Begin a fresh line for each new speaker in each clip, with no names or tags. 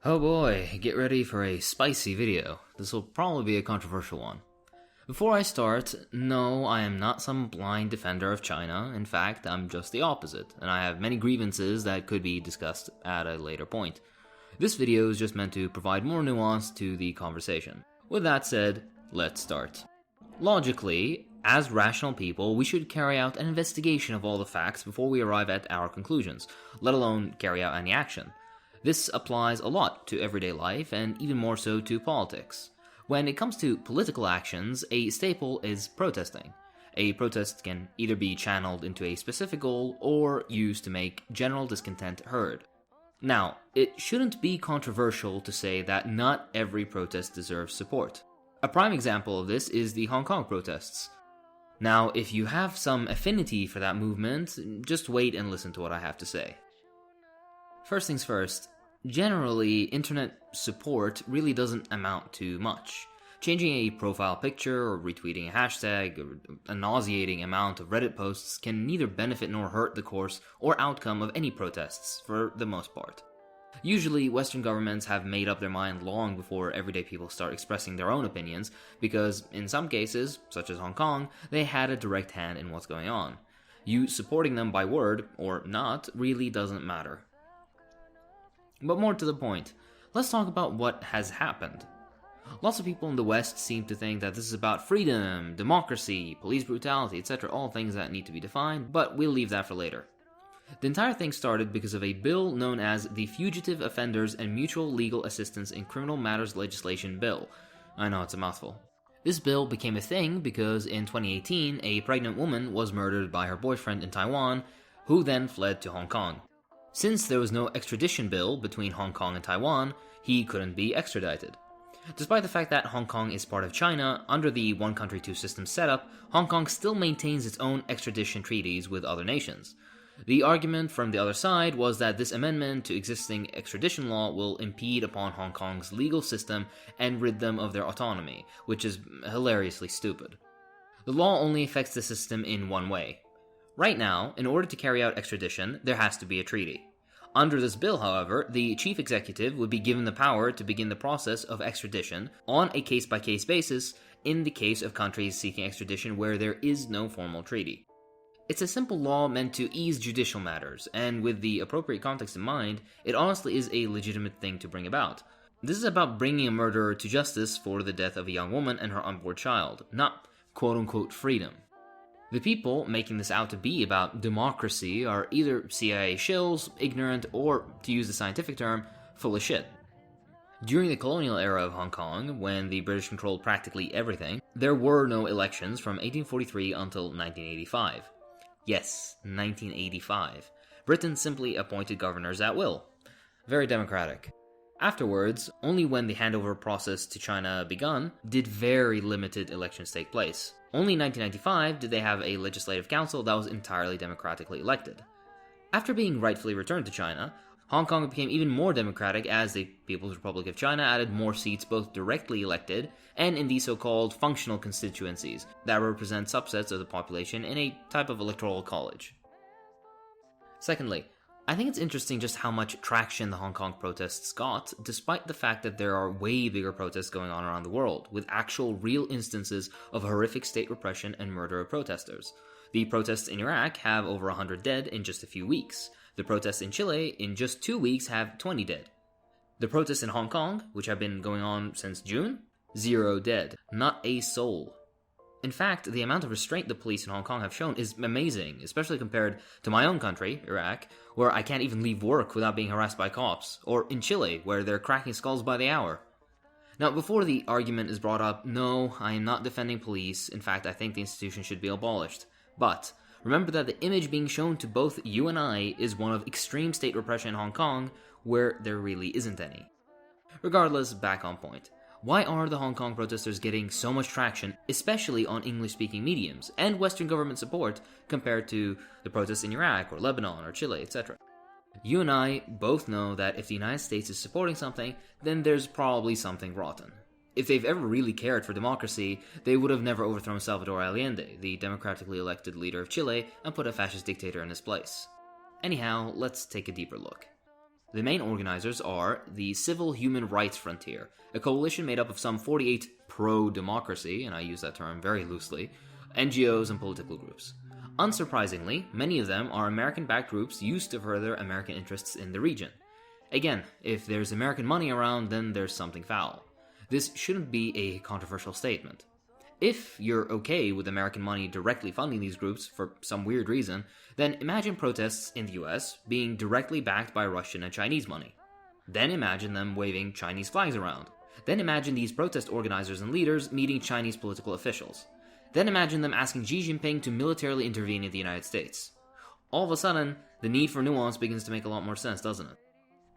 Oh boy, get ready for a spicy video. This will probably be a controversial one. Before I start, no, I am not some blind defender of China. In fact, I'm just the opposite, and I have many grievances that could be discussed at a later point. This video is just meant to provide more nuance to the conversation. With that said, let's start. Logically, as rational people, we should carry out an investigation of all the facts before we arrive at our conclusions, let alone carry out any action. This applies a lot to everyday life, and even more so to politics. When it comes to political actions, a staple is protesting. A protest can either be channeled into a specific goal, or used to make general discontent heard. Now, it shouldn't be controversial to say that not every protest deserves support. A prime example of this is the Hong Kong protests. Now, if you have some affinity for that movement, just wait and listen to what I have to say. First things first, generally, internet support really doesn't amount to much. Changing a profile picture or retweeting a hashtag or a nauseating amount of Reddit posts can neither benefit nor hurt the course or outcome of any protests, for the most part. Usually, Western governments have made up their mind long before everyday people start expressing their own opinions, because in some cases, such as Hong Kong, they had a direct hand in what's going on. You supporting them by word, or not, really doesn't matter. But more to the point, let's talk about what has happened. Lots of people in the West seem to think that this is about freedom, democracy, police brutality, etc., all things that need to be defined, but we'll leave that for later. The entire thing started because of a bill known as the Fugitive Offenders and Mutual Legal Assistance in Criminal Matters Legislation Bill. I know, it's a mouthful. This bill became a thing because in 2018, a pregnant woman was murdered by her boyfriend in Taiwan, who then fled to Hong Kong. Since there was no extradition bill between Hong Kong and Taiwan, he couldn't be extradited. Despite the fact that Hong Kong is part of China, under the one country two system setup, Hong Kong still maintains its own extradition treaties with other nations. The argument from the other side was that this amendment to existing extradition law will impede upon Hong Kong's legal system and rid them of their autonomy, which is hilariously stupid. The law only affects the system in one way. Right now, in order to carry out extradition, there has to be a treaty. Under this bill, however, the chief executive would be given the power to begin the process of extradition on a case-by-case basis in the case of countries seeking extradition where there is no formal treaty. It's a simple law meant to ease judicial matters, and with the appropriate context in mind, it honestly is a legitimate thing to bring about. This is about bringing a murderer to justice for the death of a young woman and her unborn child, not quote-unquote freedom. The people making this out to be about democracy are either CIA shills, ignorant, or, to use the scientific term, full of shit. During the colonial era of Hong Kong, when the British controlled practically everything, there were no elections from 1843 until 1985. Yes, 1985. Britain simply appointed governors at will. Very democratic. Afterwards, only when the handover process to China begun, did very limited elections take place. Only in 1995 did they have a legislative council that was entirely democratically elected. After being rightfully returned to China, Hong Kong became even more democratic as the People's Republic of China added more seats both directly elected and in the so-called functional constituencies that represent subsets of the population in a type of electoral college. Secondly, I think it's interesting just how much traction the Hong Kong protests got, despite the fact that there are way bigger protests going on around the world, with actual real instances of horrific state repression and murder of protesters. The protests in Iraq have over 100 dead in just a few weeks. The protests in Chile in just 2 weeks have 20 dead. The protests in Hong Kong, which have been going on since June, 0 dead. Not a soul. In fact, the amount of restraint the police in Hong Kong have shown is amazing, especially compared to my own country, Iraq, where I can't even leave work without being harassed by cops, or in Chile, where they're cracking skulls by the hour. Now, before the argument is brought up, no, I am not defending police. In fact, I think the institution should be abolished. But remember that the image being shown to both you and I is one of extreme state repression in Hong Kong, where there really isn't any. Regardless, back on point. Why are the Hong Kong protesters getting so much traction, especially on English-speaking mediums, and Western government support compared to the protests in Iraq, or Lebanon, or Chile, etc.? You and I both know that if the United States is supporting something, then there's probably something rotten. If they've ever really cared for democracy, they would have never overthrown Salvador Allende, the democratically elected leader of Chile, and put a fascist dictator in his place. Anyhow, let's take a deeper look. The main organizers are the Civil Human Rights Frontier, a coalition made up of some 48 pro-democracy, and I use that term very loosely, NGOs and political groups. Unsurprisingly, many of them are American-backed groups used to further American interests in the region. Again, if there's American money around, then there's something foul. This shouldn't be a controversial statement. If you're okay with American money directly funding these groups for some weird reason, then imagine protests in the US being directly backed by Russian and Chinese money. Then imagine them waving Chinese flags around. Then imagine these protest organizers and leaders meeting Chinese political officials. Then imagine them asking Xi Jinping to militarily intervene in the United States. All of a sudden, the need for nuance begins to make a lot more sense, doesn't it?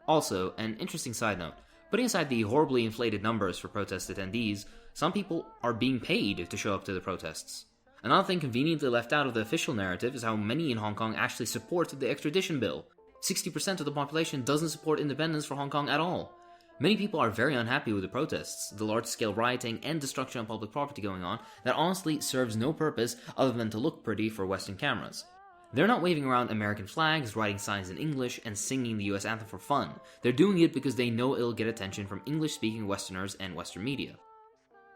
Also, an interesting side note, putting aside the horribly inflated numbers for protest attendees, some people are being paid to show up to the protests. Another thing conveniently left out of the official narrative is how many in Hong Kong actually support the extradition bill. 60% of the population doesn't support independence for Hong Kong at all. Many people are very unhappy with the protests, the large-scale rioting and destruction of public property going on that honestly serves no purpose other than to look pretty for Western cameras. They're not waving around American flags, writing signs in English, and singing the US anthem for fun. They're doing it because they know it'll get attention from English-speaking Westerners and Western media.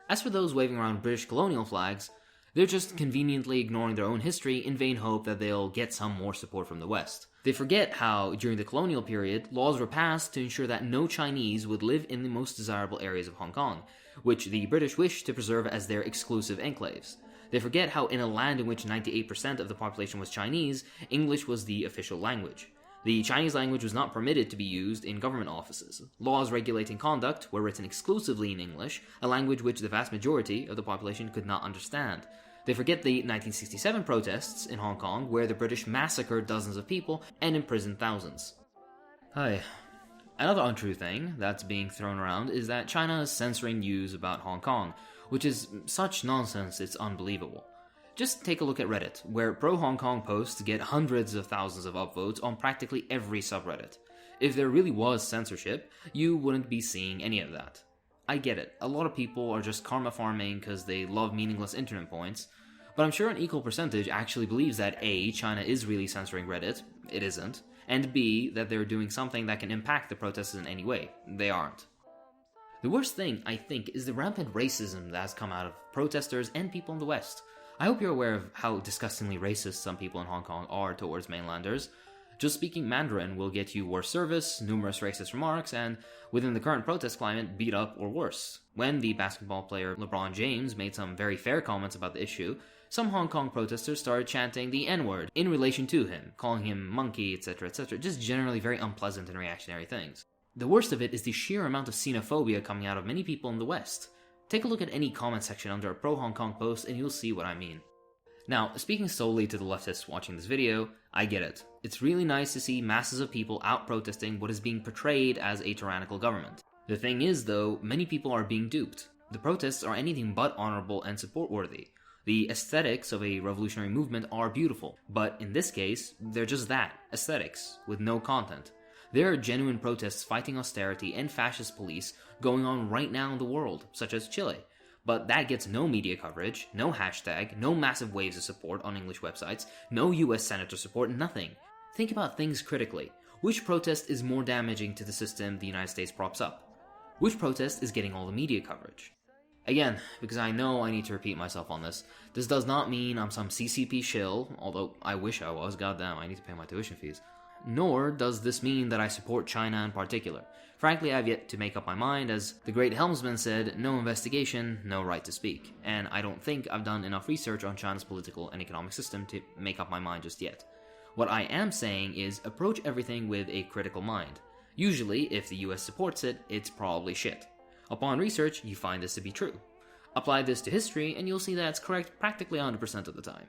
As for those waving around British colonial flags, they're just conveniently ignoring their own history in vain hope that they'll get some more support from the West. They forget how, during the colonial period, laws were passed to ensure that no Chinese would live in the most desirable areas of Hong Kong, which the British wished to preserve as their exclusive enclaves. They forget how in a land in which 98% of the population was Chinese, English was the official language. The Chinese language was not permitted to be used in government offices. Laws regulating conduct were written exclusively in English, a language which the vast majority of the population could not understand. They forget the 1967 protests in Hong Kong, where the British massacred dozens of people and imprisoned thousands. Hi. Another untrue thing that's being thrown around is that China is censoring news about Hong Kong, which is such nonsense it's unbelievable. Just take a look at Reddit, where pro-Hong Kong posts get hundreds of thousands of upvotes on practically every subreddit. If there really was censorship, you wouldn't be seeing any of that. I get it, a lot of people are just karma farming because they love meaningless internet points, but I'm sure an equal percentage actually believes that A, China is really censoring Reddit, it isn't, and B, that they're doing something that can impact the protests in any way, they aren't. The worst thing, I think, is the rampant racism that has come out of protesters and people in the West. I hope you're aware of how disgustingly racist some people in Hong Kong are towards mainlanders. Just speaking Mandarin will get you worse service, numerous racist remarks, and, within the current protest climate, beat up or worse. When the basketball player LeBron James made some very fair comments about the issue, some Hong Kong protesters started chanting the N-word in relation to him, calling him monkey, etc., just generally very unpleasant and reactionary things. The worst of it is the sheer amount of xenophobia coming out of many people in the West. Take a look at any comment section under a pro-Hong Kong post and you'll see what I mean. Now, speaking solely to the leftists watching this video, I get it. It's really nice to see masses of people out protesting what is being portrayed as a tyrannical government. The thing is, though, many people are being duped. The protests are anything but honorable and support-worthy. The aesthetics of a revolutionary movement are beautiful, but in this case, they're just that, aesthetics, with no content. There are genuine protests fighting austerity and fascist police going on right now in the world, such as Chile. But that gets no media coverage, no hashtag, no massive waves of support on English websites, no US senator support, nothing. Think about things critically. Which protest is more damaging to the system the United States props up? Which protest is getting all the media coverage? Again, because I know I need to repeat myself on this does not mean I'm some CCP shill, although I wish I was, goddamn, I need to pay my tuition fees. Nor does this mean that I support China in particular. Frankly, I've yet to make up my mind. As the great helmsman said, no investigation, no right to speak. And I don't think I've done enough research on China's political and economic system to make up my mind just yet. What I am saying is approach everything with a critical mind. Usually, if the US supports it, it's probably shit. Upon research, you find this to be true. Apply this to history, and you'll see that it's correct practically 100% of the time.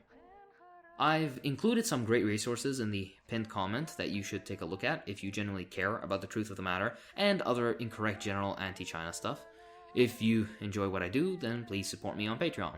I've included some great resources in the pinned comment that you should take a look at if you genuinely care about the truth of the matter and other incorrect general anti-China stuff. If you enjoy what I do, then please support me on Patreon.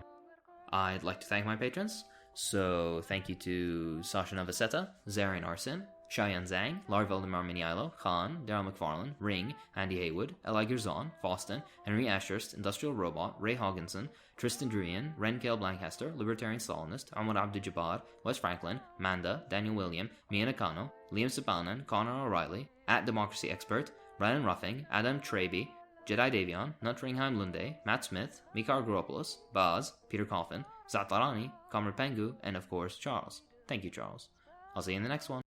I'd like to thank my patrons, so thank you to Sasha Navaseta, Zarian Arsin, Shayan Zhang, Larry Valdemar Miniilo, Khan, Daryl McFarlane, Ring, Andy Haywood, Eli Girzon, Faustin, Henry Ashurst, Industrial Robot, Ray Hogginson, Tristan Druian, Ren Kale Blancaster, Libertarian Stalinist, Ahmad Abdul-Jabbar, Wes Franklin, Manda, Daniel William, Mia Nakano, Liam Sabanan, Connor O'Reilly, at Democracy Expert, Brandon Ruffing, Adam Traby, Jedi Davion, Nutringheim Lunde, Matt Smith, Mikar Gropoulos, Baz, Peter Coffin, Zatarani, Kamar Pengu, and of course Charles. Thank you, Charles. I'll see you in the next one.